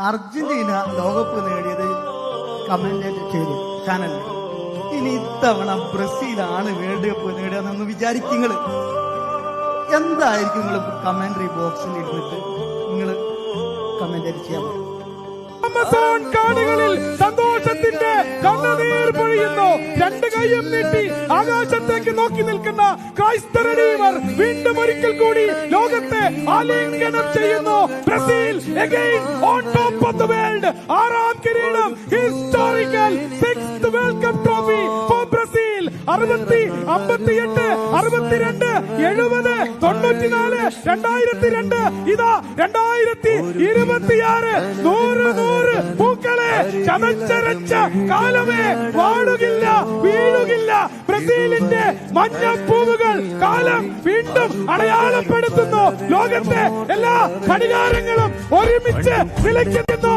Argentina ലോകകപ്പ് നേടിയത് കമന്റേറ്റ് ചെയ്തു ചാനലിൽ. ഇനി ഇത്തവണ ബ്രസീലാണ് വേൾഡ് കപ്പ് നേടുകയെന്നൊന്ന് വിചാരിക്കുങ്ങൾ. എന്തായിരിക്കും നിങ്ങൾ കമന്ററി ബോക്സിൽ ഇരുന്നിട്ട് നിങ്ങൾ കമന്റേറ്റ് ചെയ്യാൻ പറ്റും? ആമസോൺ കാടുകളിൽ സന്തോഷത്തിന്റെ കണ്ണുനീർ പൊഴിയുന്നു. രണ്ട് കൈയും നീട്ടി ആകാശത്തേക്ക് നോക്കി നിൽക്കുന്ന ക്രൈസ്ത റെഡീമർ വീണ്ടും ഒരിക്കൽ കൂടി ലോകത്തെ ആലിംഗനം ചെയ്യുന്നു. Brazil again on top of the world. ആറാം കിരീടം, historical 6th world cup trophy for Brazil. 60, 58, 62, 70, 94, 2002, ഇതാ 2026. 100 പൂക്കളെ ചതച്ചരച്ച കാലമേ വാടുകില്ല, വീഴുകില്ല. ബ്രസീലിന്റെ മഞ്ഞപ്പൂവുകൾ കാലം വീണ്ടും അടയാളപ്പെടുത്തുന്നു. ലോകത്തെ എല്ലാ ഘടികാരങ്ങളും ഒരുമിച്ച് നിലയ്ക്കുന്നു.